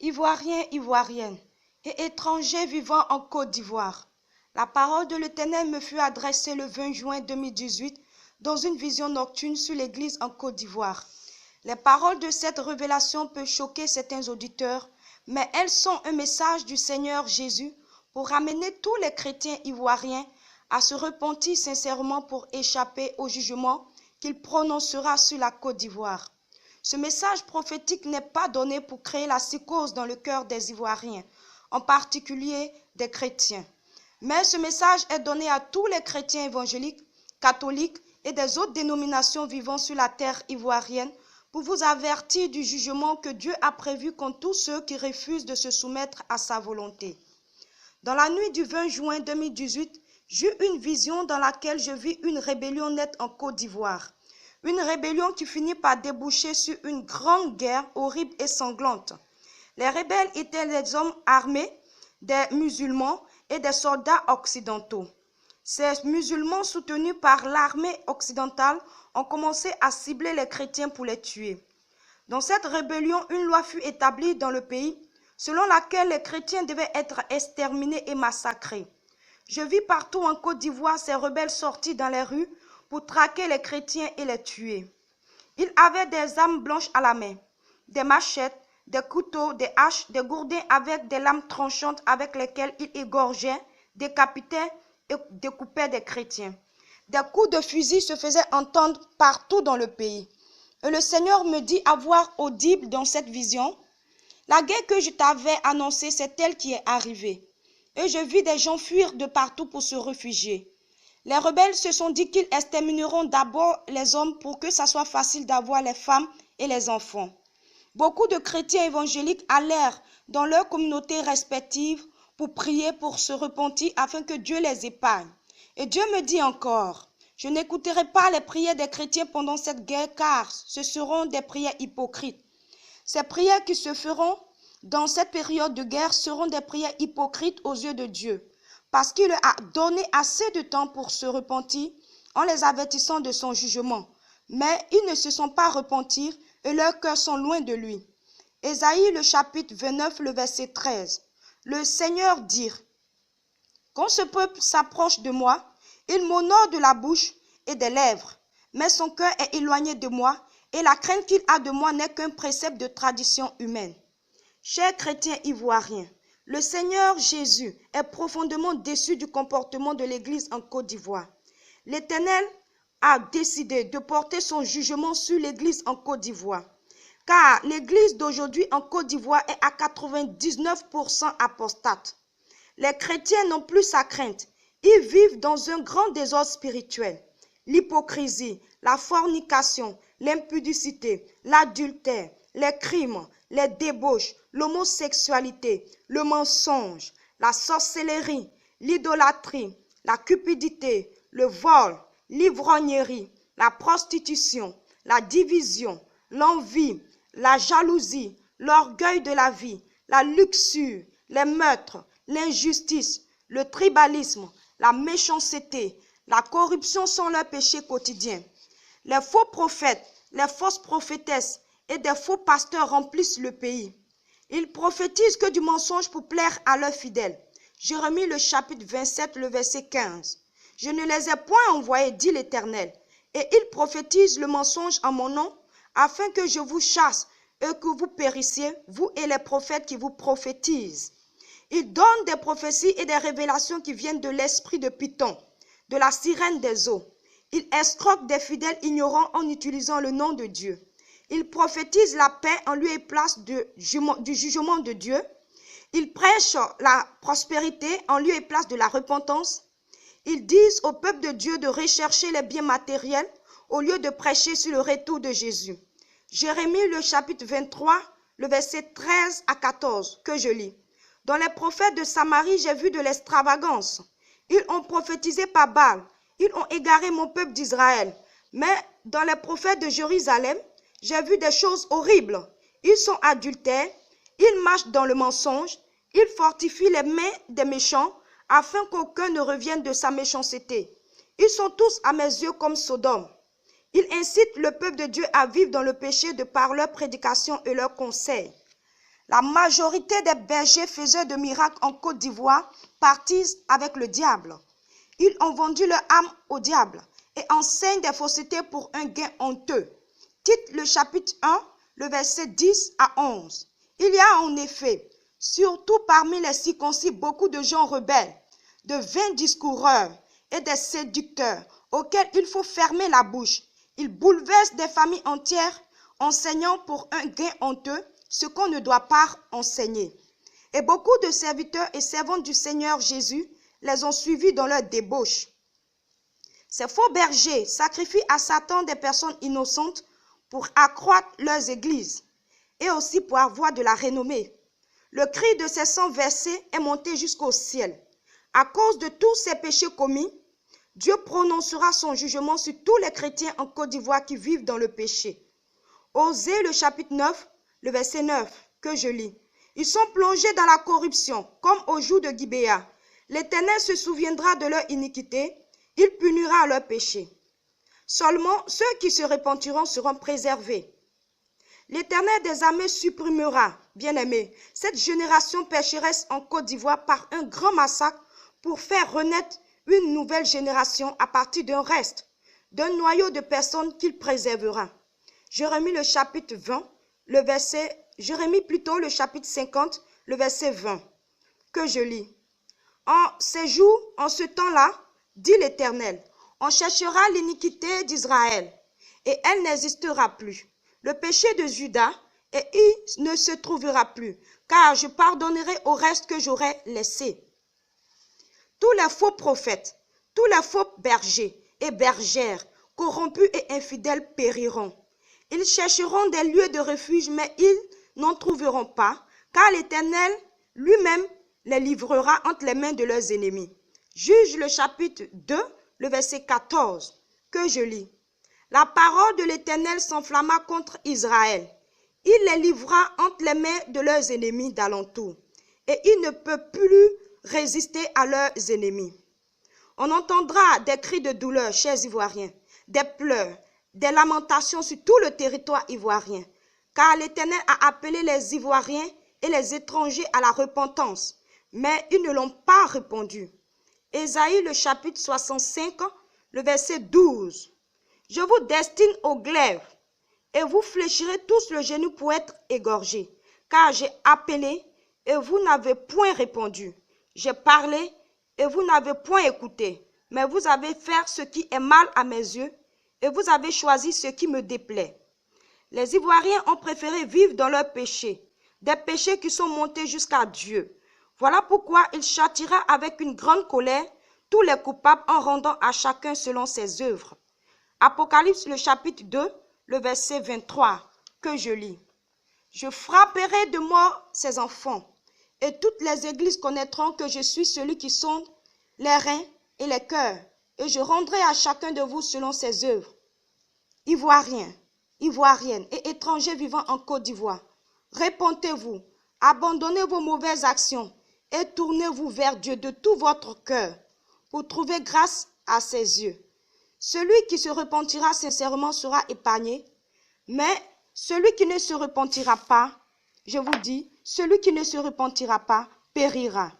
Ivoiriens, Ivoiriennes et étrangers vivant en Côte d'Ivoire, la parole de l'Éternel me fut adressée le 20 juin 2018 dans une vision nocturne sur l'Église en Côte d'Ivoire. Les paroles de cette révélation peuvent choquer certains auditeurs, mais elles sont un message du Seigneur Jésus pour ramener tous les chrétiens ivoiriens à se repentir sincèrement pour échapper au jugement qu'il prononcera sur la Côte d'Ivoire. Ce message prophétique n'est pas donné pour créer la psychose dans le cœur des Ivoiriens, en particulier des chrétiens. Mais ce message est donné à tous les chrétiens évangéliques, catholiques et des autres dénominations vivant sur la terre ivoirienne pour vous avertir du jugement que Dieu a prévu contre tous ceux qui refusent de se soumettre à sa volonté. Dans la nuit du 20 juin 2018, j'eus une vision dans laquelle je vis une rébellion nette en Côte d'Ivoire. Une rébellion qui finit par déboucher sur une grande guerre horrible et sanglante. Les rebelles étaient des hommes armés, des musulmans et des soldats occidentaux. Ces musulmans soutenus par l'armée occidentale ont commencé à cibler les chrétiens pour les tuer. Dans cette rébellion, une loi fut établie dans le pays selon laquelle les chrétiens devaient être exterminés et massacrés. Je vis partout en Côte d'Ivoire ces rebelles sortis dans les rues pour traquer les chrétiens et les tuer. Ils avaient des armes blanches à la main, des machettes, des couteaux, des haches, des gourdins avec des lames tranchantes avec lesquelles ils égorgeaient, décapitaient et découpaient des chrétiens. Des coups de fusil se faisaient entendre partout dans le pays. Et le Seigneur me dit à voix audible dans cette vision, « La guerre que je t'avais annoncée, c'est elle qui est arrivée. » Et je vis des gens fuir de partout pour se réfugier. Les rebelles se sont dit qu'ils extermineront d'abord les hommes pour que ça soit facile d'avoir les femmes et les enfants. Beaucoup de chrétiens évangéliques allèrent dans leurs communautés respectives pour prier pour se repentir afin que Dieu les épargne. Et Dieu me dit encore, je n'écouterai pas les prières des chrétiens pendant cette guerre car ce seront des prières hypocrites. Ces prières qui se feront dans cette période de guerre seront des prières hypocrites aux yeux de Dieu. Parce qu'il a donné assez de temps pour se repentir en les avertissant de son jugement. Mais ils ne se sont pas repentis et leurs cœurs sont loin de lui. Ésaïe, le chapitre 29, le verset 13. Le Seigneur dit, « Quand ce peuple s'approche de moi, il m'honore de la bouche et des lèvres, mais son cœur est éloigné de moi et la crainte qu'il a de moi n'est qu'un précepte de tradition humaine. » Chers chrétiens ivoiriens, le Seigneur Jésus est profondément déçu du comportement de l'Église en Côte d'Ivoire. L'Éternel a décidé de porter son jugement sur l'Église en Côte d'Ivoire, car l'Église d'aujourd'hui en Côte d'Ivoire est à 99% apostate. Les chrétiens n'ont plus sa crainte, ils vivent dans un grand désordre spirituel. L'hypocrisie, la fornication, l'impudicité, l'adultère, les crimes, les débauches, l'homosexualité, le mensonge, la sorcellerie, l'idolâtrie, la cupidité, le vol, l'ivrognerie, la prostitution, la division, l'envie, la jalousie, l'orgueil de la vie, la luxure, les meurtres, l'injustice, le tribalisme, la méchanceté, la corruption sont leurs péchés quotidiens. Les faux prophètes, les fausses prophétesses et des faux pasteurs remplissent le pays. Ils prophétisent que du mensonge pour plaire à leurs fidèles. Jérémie le chapitre 27, le verset 15. Je ne les ai point envoyés, dit l'Éternel, et ils prophétisent le mensonge en mon nom, afin que je vous chasse et que vous périssiez, vous et les prophètes qui vous prophétisent. Ils donnent des prophéties et des révélations qui viennent de l'esprit de Python, de la sirène des eaux. Ils escroquent des fidèles ignorants en utilisant le nom de Dieu. Ils prophétisent la paix en lieu et place du jugement de Dieu. Ils prêchent la prospérité en lieu et place de la repentance. Ils disent au peuple de Dieu de rechercher les biens matériels au lieu de prêcher sur le retour de Jésus. Jérémie, le chapitre 23, le verset 13 à 14, que je lis. Dans les prophètes de Samarie, j'ai vu de l'extravagance. Ils ont prophétisé par Baal. Ils ont égaré mon peuple d'Israël. Mais dans les prophètes de Jérusalem, j'ai vu des choses horribles. Ils sont adultères, ils marchent dans le mensonge, ils fortifient les mains des méchants afin qu'aucun ne revienne de sa méchanceté. Ils sont tous à mes yeux comme Sodome. Ils incitent le peuple de Dieu à vivre dans le péché de par leur prédication et leurs conseils. La majorité des bergers faiseurs de miracles en Côte d'Ivoire partissent avec le diable. Ils ont vendu leur âme au diable et enseignent des faussetés pour un gain honteux. Tite le chapitre 1, le verset 10 à 11. Il y a en effet, surtout parmi les circoncis, beaucoup de gens rebelles, de vains discoureurs et des séducteurs auxquels il faut fermer la bouche. Ils bouleversent des familles entières, enseignant pour un gain honteux ce qu'on ne doit pas enseigner. Et beaucoup de serviteurs et servantes du Seigneur Jésus les ont suivis dans leur débauche. Ces faux bergers sacrifient à Satan des personnes innocentes pour accroître leurs églises et aussi pour avoir de la renommée. Le cri de ces 100 versets est monté jusqu'au ciel. À cause de tous ces péchés commis, Dieu prononcera son jugement sur tous les chrétiens en Côte d'Ivoire qui vivent dans le péché. Osée le chapitre 9, le verset 9, que je lis. Ils sont plongés dans la corruption, comme au jour de Gibéa. L'Éternel se souviendra de leur iniquité, il punira leur péché. Seulement ceux qui se repentiront seront préservés. L'Éternel des armées supprimera, bien-aimés, cette génération pécheresse en Côte d'Ivoire par un grand massacre pour faire renaître une nouvelle génération à partir d'un reste, d'un noyau de personnes qu'il préservera. Jérémie le chapitre 20, le chapitre 50, le verset 20, que je lis. En ces jours, en ce temps-là, dit l'Éternel, on cherchera l'iniquité d'Israël, et elle n'existera plus. Le péché de Juda, et il ne se trouvera plus, car je pardonnerai au reste que j'aurai laissé. Tous les faux prophètes, tous les faux bergers et bergères, corrompus et infidèles périront. Ils chercheront des lieux de refuge, mais ils n'en trouveront pas, car l'Éternel lui-même les livrera entre les mains de leurs ennemis. Juge le chapitre 2, le verset 14, que je lis. La parole de l'Éternel s'enflamma contre Israël. Il les livra entre les mains de leurs ennemis d'alentour, et il ne peut plus résister à leurs ennemis. On entendra des cris de douleur, chers Ivoiriens, des pleurs, des lamentations sur tout le territoire ivoirien, car l'Éternel a appelé les Ivoiriens et les étrangers à la repentance, mais ils ne l'ont pas répondu. Ésaïe le chapitre 65, le verset 12. Je vous destine au glaive, et vous fléchirez tous le genou pour être égorgés, car j'ai appelé, et vous n'avez point répondu. J'ai parlé, et vous n'avez point écouté, mais vous avez fait ce qui est mal à mes yeux, et vous avez choisi ce qui me déplaît. Les Ivoiriens ont préféré vivre dans leurs péchés, des péchés qui sont montés jusqu'à Dieu. Voilà pourquoi il châtiera avec une grande colère tous les coupables en rendant à chacun selon ses œuvres. Apocalypse le chapitre 2, le verset 23, que je lis. Je frapperai de mort ses enfants, et toutes les églises connaîtront que je suis celui qui sonde les reins et les cœurs, et je rendrai à chacun de vous selon ses œuvres. Ivoiriens, Ivoiriennes et étrangers vivant en Côte d'Ivoire, repentez-vous, abandonnez vos mauvaises actions et tournez-vous vers Dieu de tout votre cœur pour trouver grâce à ses yeux. Celui qui se repentira sincèrement sera épargné, mais celui qui ne se repentira pas, je vous dis, celui qui ne se repentira pas périra.